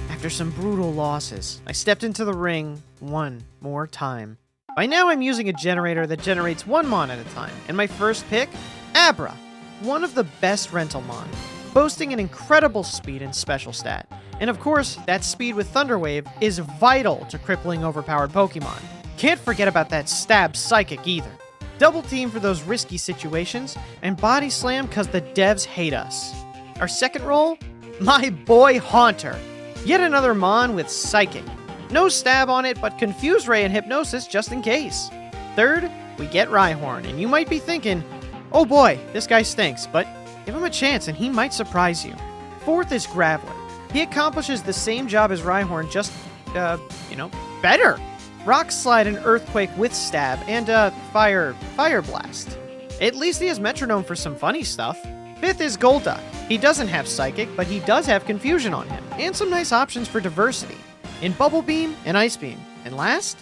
After some brutal losses, I stepped into the ring one more time. By now I'm using a generator that generates one Mon at a time, and my first pick, Abra, one of the best rental Mon, boasting an incredible speed and special stat. And of course, that speed with Thunder Wave is vital to crippling overpowered Pokemon. Can't forget about that stab Psychic either. Double team for those risky situations, and body slam cause the devs hate us. Our second role? My boy Haunter. Yet another Mon with Psychic. No stab on it, but Confuse Ray and Hypnosis just in case. Third, we get Rhyhorn, and you might be thinking, oh boy, this guy stinks, but give him a chance and he might surprise you. Fourth is Graveler. He accomplishes the same job as Rhyhorn, just, better. Rock Slide and Earthquake with Stab, and, Fire Blast. At least he has Metronome for some funny stuff. Fifth is Golduck. He doesn't have Psychic, but he does have Confusion on him, and some nice options for diversity in Bubble Beam and Ice Beam. And last,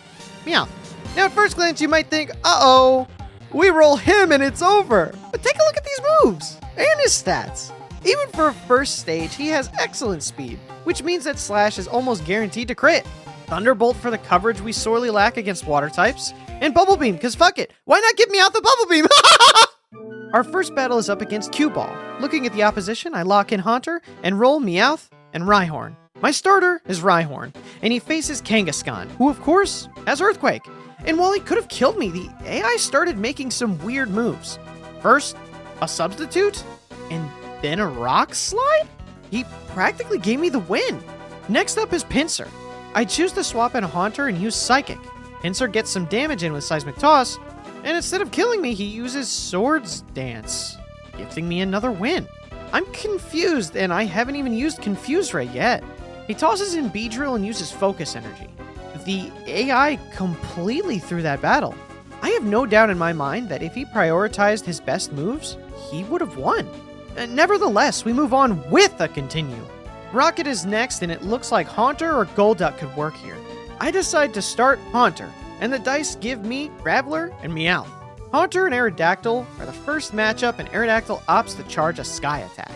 Meowth. Now at first glance you might think, uh-oh, we roll him and it's over. But take a look at these moves and his stats. Even for a first stage, he has excellent speed, which means that Slash is almost guaranteed to crit. Thunderbolt for the coverage we sorely lack against water types, and Bubble Beam, cause fuck it, why not give me out the Bubble Beam? Our first battle is up against Cue Ball. Looking at the opposition, I lock in Haunter and roll Meowth and Rhyhorn. My starter is Rhyhorn, and he faces Kangaskhan, who of course has Earthquake. And while he could have killed me, the AI started making some weird moves. First, a Substitute, and then a Rock Slide? He practically gave me the win. Next up is Pinsir. I choose to swap in a Haunter and use Psychic. Pinsir gets some damage in with Seismic Toss, and instead of killing me, he uses Swords Dance, gifting me another win. I'm confused, and I haven't even used Confuse Ray yet. He tosses in Beedrill and uses Focus Energy. The AI completely threw that battle. I have no doubt in my mind that if he prioritized his best moves, he would have won. Nevertheless, we move on with a continue. Rocket is next, and it looks like Haunter or Golduck could work here. I decide to start Haunter, and the dice give me Graveler and Meowth. Haunter and Aerodactyl are the first matchup, and Aerodactyl opts to charge a Sky attack.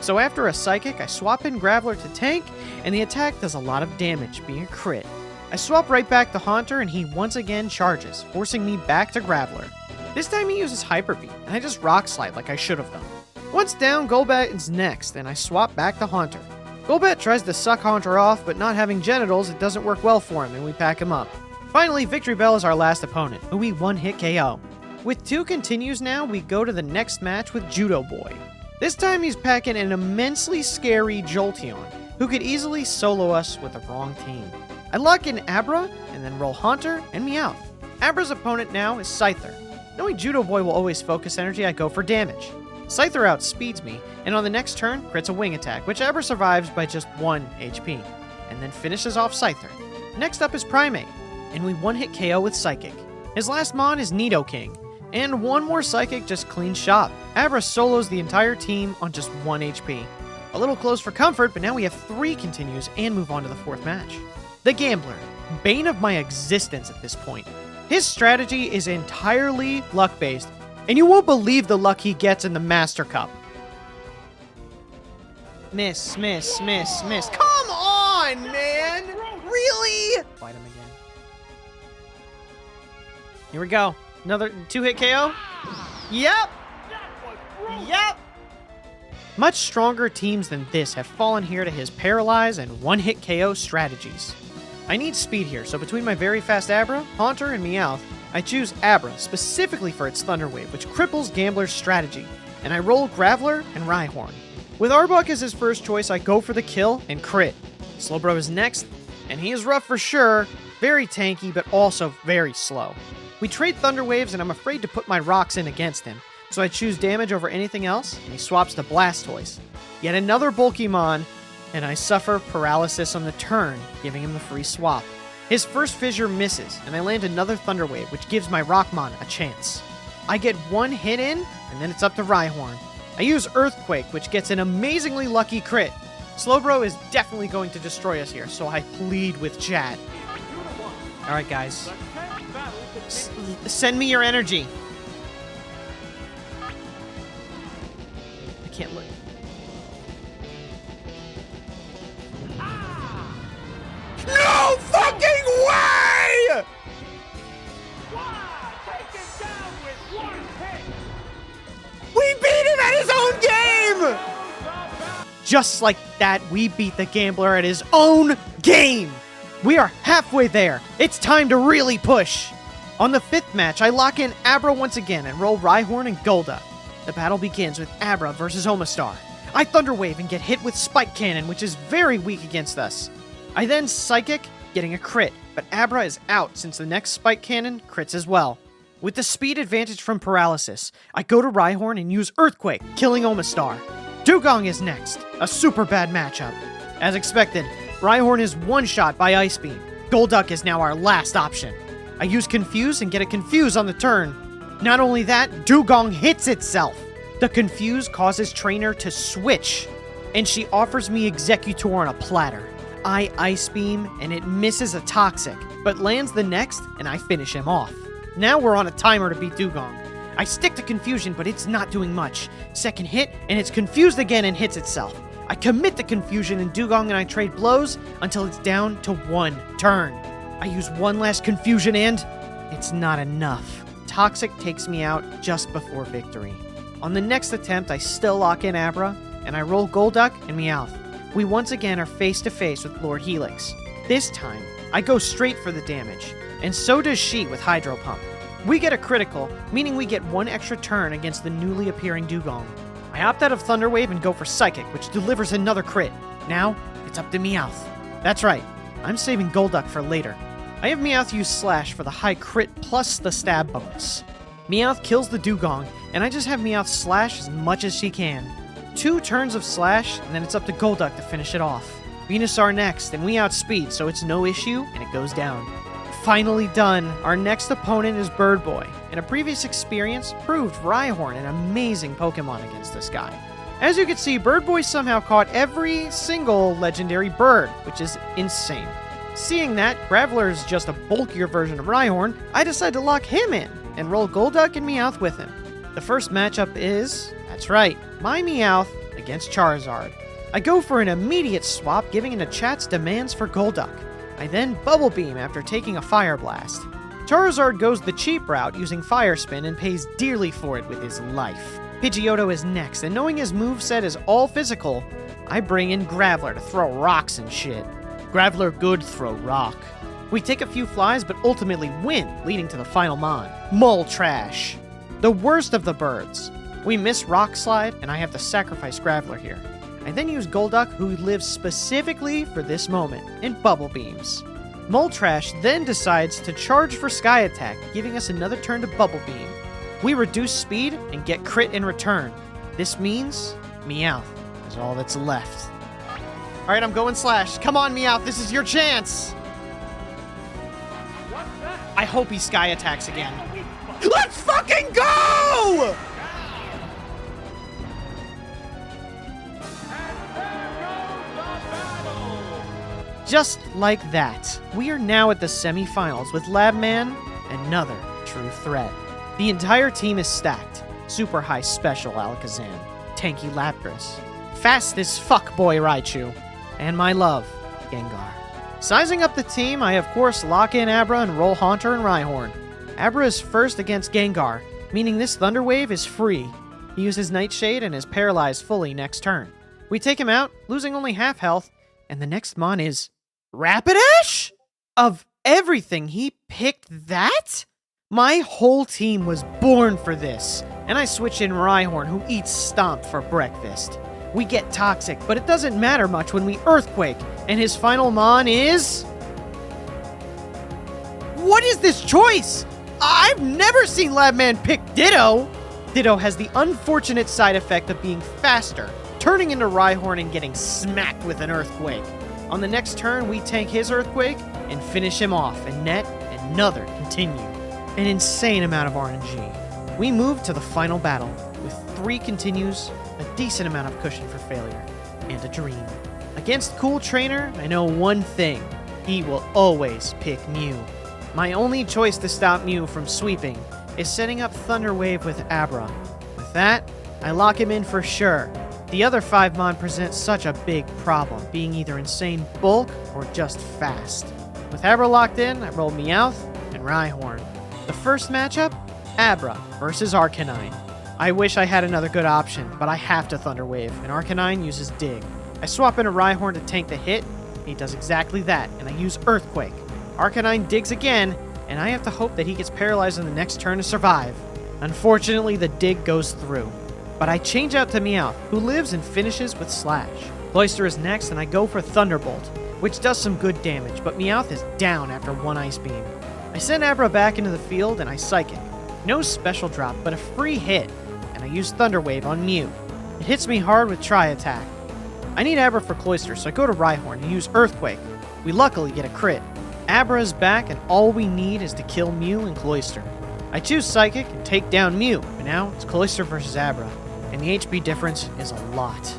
So after a Psychic, I swap in Graveler to tank, and the attack does a lot of damage, being a crit. I swap right back to Haunter, and he once again charges, forcing me back to Graveler. This time he uses Hyper Beam, and I just Rock Slide like I should have done. Once down, Golbat is next, and I swap back to Haunter. Golbat tries to suck Haunter off, but not having genitals, it doesn't work well for him, and we pack him up. Finally, Victory Bell is our last opponent, who we one-hit KO. With 2 continues now, we go to the next match with Judo Boy. This time he's packing an immensely scary Jolteon, who could easily solo us with the wrong team. I lock in Abra, and then roll Haunter and Meowth. Abra's opponent now is Scyther. Knowing Judo Boy will always focus energy, I go for damage. Scyther outspeeds me, and on the next turn, crits a wing attack, which Abra survives by just 1 HP, and then finishes off Scyther. Next up is Primeape, and we one-hit KO with Psychic. His last Mon is Nidoking, and one more Psychic just cleans shop. Abra solos the entire team on just 1 HP. A little close for comfort, but now we have 3 continues and move on to the 4th match. The Gambler, bane of my existence at this point. His strategy is entirely luck-based, and you won't believe the luck he gets in the Master Cup. Miss. Come on, man! Really? Fight him again. Here we go. Another 2-hit KO? Yep! Yep! Much stronger teams than this have fallen here to his Paralyze and 1-hit KO strategies. I need speed here, so between my very fast Abra, Haunter, and Meowth, I choose Abra specifically for its Thunder Wave, which cripples Gambler's strategy, and I roll Graveler and Rhyhorn. With Arbok as his first choice, I go for the kill and crit. Slowbro is next, and he is rough for sure, very tanky, but also very slow. We trade Thunder Waves, and I'm afraid to put my rocks in against him, so I choose damage over anything else, and he swaps to Blastoise. Yet another Bulkymon, and I suffer paralysis on the turn, giving him the free swap. His first fissure misses, and I land another Thunder Wave, which gives my Rockmon a chance. I get one hit in, and then it's up to Rhyhorn. I use Earthquake, which gets an amazingly lucky crit. Slowbro is definitely going to destroy us here, so I plead with chat. Alright guys, send me your energy. I can't look. No fucking way! Wow, take it down with one hit. We beat him at his own game! Just like that, we beat the Gambler at his own game! We are halfway there. It's time to really push. On the 5th match, I lock in Abra once again and roll Rhyhorn and Golduck. The battle begins with Abra versus Omastar. I Thunder Wave and get hit with Spike Cannon, which is very weak against us. I then Psychic, getting a crit, but Abra is out since the next Spike Cannon crits as well. With the speed advantage from Paralysis, I go to Rhyhorn and use Earthquake, killing Omastar. Dugong is next, a super bad matchup. As expected, Rhyhorn is one-shot by Ice Beam. Golduck is now our last option. I use Confuse and get a Confuse on the turn. Not only that, Dugong hits itself. The Confuse causes Trainer to switch, and she offers me Executor on a platter. I Ice Beam, and it misses a Toxic, but lands the next, and I finish him off. Now we're on a timer to beat Dugong. I stick to Confusion, but it's not doing much. Second hit, and it's confused again and hits itself. I commit the Confusion, and Dugong and I trade blows until it's down to one turn. I use one last Confusion, and it's not enough. Toxic takes me out just before victory. On the next attempt, I still lock in Abra, and I roll Golduck and Meowth. We once again are face-to-face with Lord Helix. This time, I go straight for the damage, and so does she with Hydro Pump. We get a critical, meaning we get one extra turn against the newly appearing Dugong. I opt out of Thunder Wave and go for Psychic, which delivers another crit. Now, it's up to Meowth. That's right, I'm saving Golduck for later. I have Meowth use Slash for the high crit plus the stab bonus. Meowth kills the Dugong, and I just have Meowth slash as much as she can. 2 turns of Slash, and then it's up to Golduck to finish it off. Venusaur next, and we outspeed, so it's no issue, and it goes down. Finally done, our next opponent is Bird Boy, and a previous experience proved Rhyhorn an amazing Pokemon against this guy. As you can see, Bird Boy somehow caught every single legendary bird, which is insane. Seeing that Graveler is just a bulkier version of Rhyhorn, I decide to lock him in and roll Golduck and Meowth with him. The first matchup is, that's right, my Meowth against Charizard. I go for an immediate swap, giving into chat's demands for Golduck. I then Bubble Beam after taking a Fire Blast. Charizard goes the cheap route using Fire Spin and pays dearly for it with his life. Pidgeotto is next, and knowing his moveset is all physical, I bring in Graveler to throw rocks and shit. Graveler good throw rock. We take a few flies but ultimately win, leading to the final mon. Mole Trash. The worst of the birds. We miss Rock Slide, and I have to sacrifice Graveler here. I then use Golduck, who lives specifically for this moment, and Bubble Beams. Mole Trash then decides to charge for Sky Attack, giving us another turn to Bubble Beam. We reduce speed and get crit in return. This means Meowth is all that's left. Alright, I'm going Slash. Come on, Meowth, this is your chance! I hope he Sky Attacks again. Let's fucking go! Just like that, we are now at the semifinals with Labman, another true threat. The entire team is stacked. Super high special Alakazam, tanky Lapras, fast as fuck boy Raichu, and my love, Gengar. Sizing up the team, I of course lock in Abra and roll Haunter and Rhyhorn. Abra is first against Gengar, meaning this Thunder Wave is free. He uses Nightshade and is paralyzed fully next turn. We take him out, losing only half health, and the next mon is Rapidash? Of everything, he picked that? My whole team was born for this, and I switch in Rhyhorn, who eats Stomp for breakfast. We get Toxic, but it doesn't matter much when we Earthquake, and his final mon is... What is this choice? I I've never seen Labman pick Ditto! Ditto has the unfortunate side effect of being faster, turning into Rhyhorn and getting smacked with an Earthquake. On the next turn, we tank his Earthquake and finish him off and net another continue. An insane amount of RNG. We move to the final battle with 3 continues, a decent amount of cushion for failure, and a dream. Against Cool Trainer, I know one thing. He will always pick Mew. My only choice to stop Mew from sweeping is setting up Thunder Wave with Abra. With that, I lock him in for sure. The other 5 mon present such a big problem, being either insane bulk or just fast. With Abra locked in, I roll Meowth and Rhyhorn. The first matchup, Abra versus Arcanine. I wish I had another good option, but I have to Thunder Wave, and Arcanine uses Dig. I swap into Rhyhorn to tank the hit. He does exactly that, and I use Earthquake. Arcanine digs again, and I have to hope that he gets paralyzed on the next turn to survive. Unfortunately, the dig goes through. But I change out to Meowth, who lives and finishes with Slash. Cloyster is next, and I go for Thunderbolt, which does some good damage, but Meowth is down after 1 Ice Beam. I send Abra back into the field, and I Psychic. No special drop, but a free hit, and I use Thunder Wave on Mew. It hits me hard with Tri-Attack. I need Abra for Cloyster, so I go to Rhyhorn and use Earthquake. We luckily get a crit. Abra is back, and all we need is to kill Mew and Cloyster. I choose Psychic and take down Mew, and now it's Cloyster versus Abra, and the HP difference is a lot.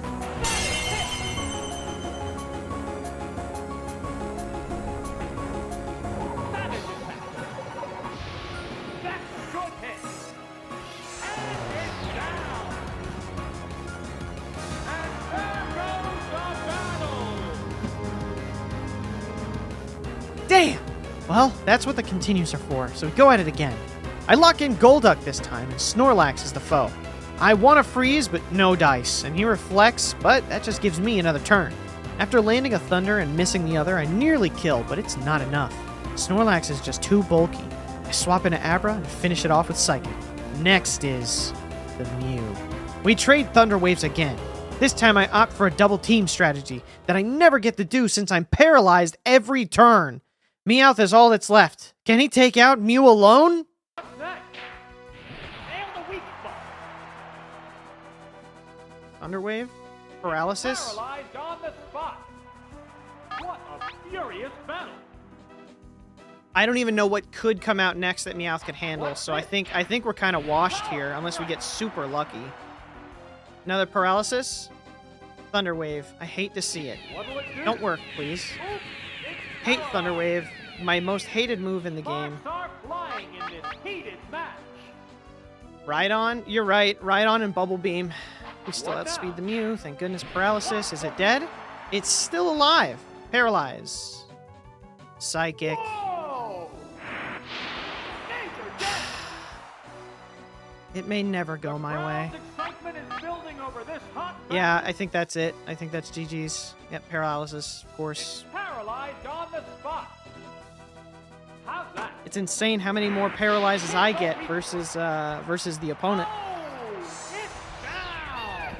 Damn! Well, that's what the continues are for, so we go at it again. I lock in Golduck this time, and Snorlax is the foe. I want to freeze, but no dice, and he reflects, but that just gives me another turn. After landing a Thunder and missing the other, I nearly kill, but it's not enough. Snorlax is just too bulky. I swap into Abra and finish it off with Psychic. Next is the Mew. We trade Thunder Waves again. This time I opt for a double team strategy that I never get to do since I'm paralyzed every turn. Meowth is all that's left. Can he take out Mew alone? Thunder Wave? Paralysis? Paralyzed on the spot. What a furious battle. I don't even know what could come out next that Meowth could handle, so I think we're kind of washed here, unless we get super lucky. Another paralysis? Thunder Wave. I hate to see it. What'll it do? Don't work, please. Oops, it's Hate Thunder paralyzed. Wave. My most hated move in the game. Sparks are flying in this heated match. Rhydon? You're right. Rhydon and Bubble Beam. We still outspeed the Mew. Thank goodness. Paralysis. Is it dead? It's still alive. Paralyze. Psychic. Whoa! Danger death. It may never go my way. Crowd's excitement is building over this hot Yeah, I think that's it. I think that's GG's. Yep, paralysis, of course. paralyzed on the spot. How's that? It's insane how many more paralyzes I get versus the opponent. Oh, it's down.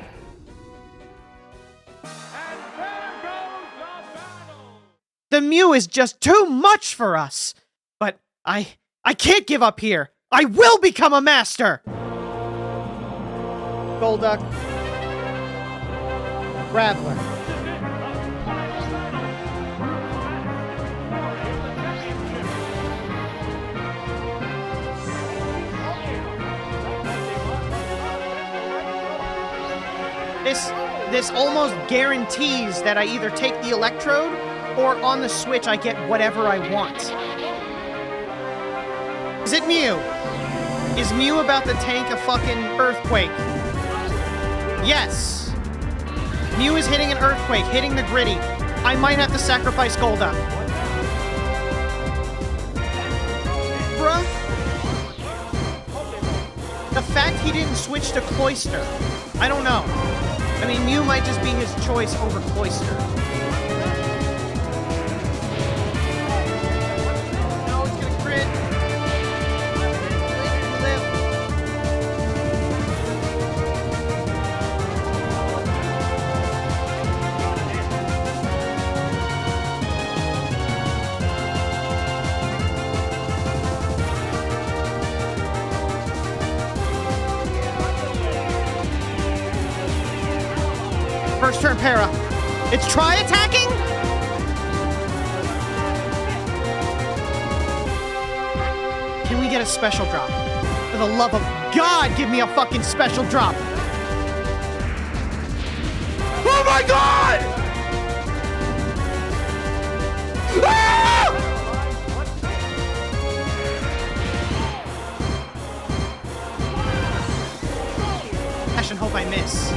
And there goes the battle. The Mew is just too much for us. But I can't give up here. I will become a master. Golduck. Graveler. This almost guarantees that I either take the Electrode or on the Switch I get whatever I want. Is it Mew? Is Mew about to tank a fucking Earthquake? Yes. Mew is hitting an Earthquake, hitting the Gritty. I might have to sacrifice Golduck. Bruh. The fact he didn't switch to Cloyster, I don't know. I mean, Mew might just be his choice over Cloyster. No, it's gonna crit. Live. First turn para. It's try attacking? Can we get a special drop? For the love of God, give me a fucking special drop. Oh my god! Ah! And hope I miss.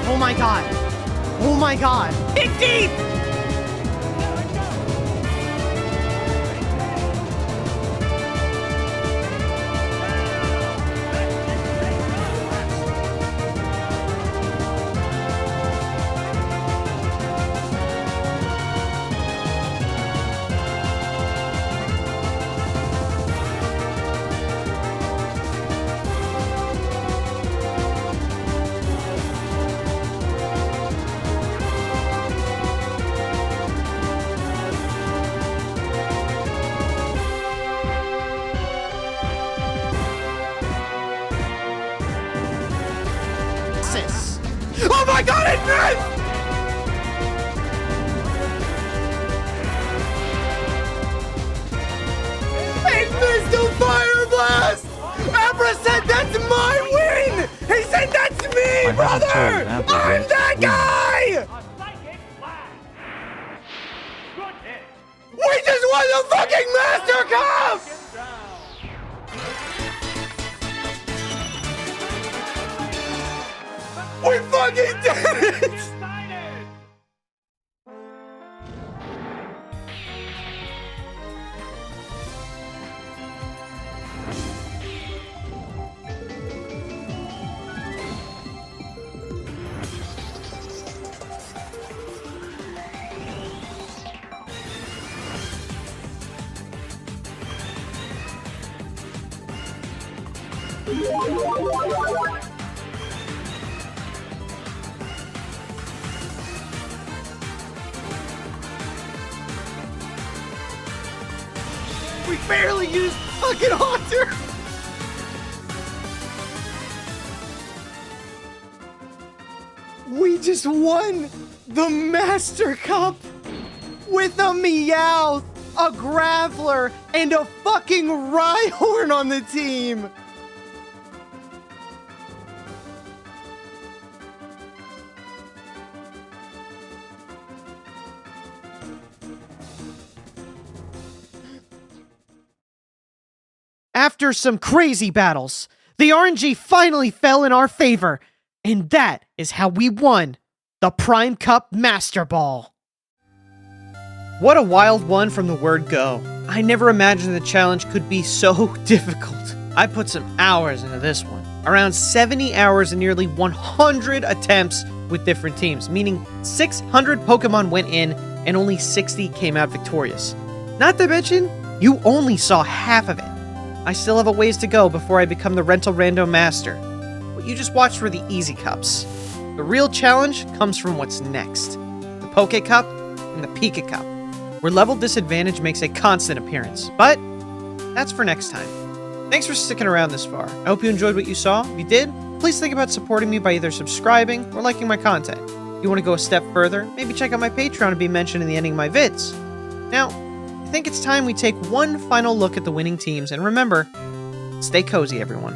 Oh my god. Oh my god. Hit deep! Oh my god, it missed! It missed a fire blast! Abra said that's my win! He said that's me, brother! I'm that guy! A psychic blast. Good hit. We just won the fucking Master Cup! Second down. We fucking did it! Excited. We barely used fucking Haunter! We just won the Master Cup with a Meowth, a Graveler, and a fucking Rhyhorn on the team! After some crazy battles, the RNG finally fell in our favor, and that is how we won the Prime Cup Master Ball. What a wild one from the word go. I never imagined the challenge could be so difficult. I put some hours into this one. Around 70 hours and nearly 100 attempts with different teams, meaning 600 Pokemon went in and only 60 came out victorious. Not to mention, you only saw half of it. I still have a ways to go before I become the Rental Rando Master. What you just watched were the easy cups. The real challenge comes from what's next. The Poke Cup and the Pika Cup, where level disadvantage makes a constant appearance. But that's for next time. Thanks for sticking around this far. I hope you enjoyed what you saw. If you did, please think about supporting me by either subscribing or liking my content. If you want to go a step further, maybe check out my Patreon to be mentioned in the ending of my vids. Now, I think it's time we take one final look at the winning teams, and remember, stay cozy, everyone.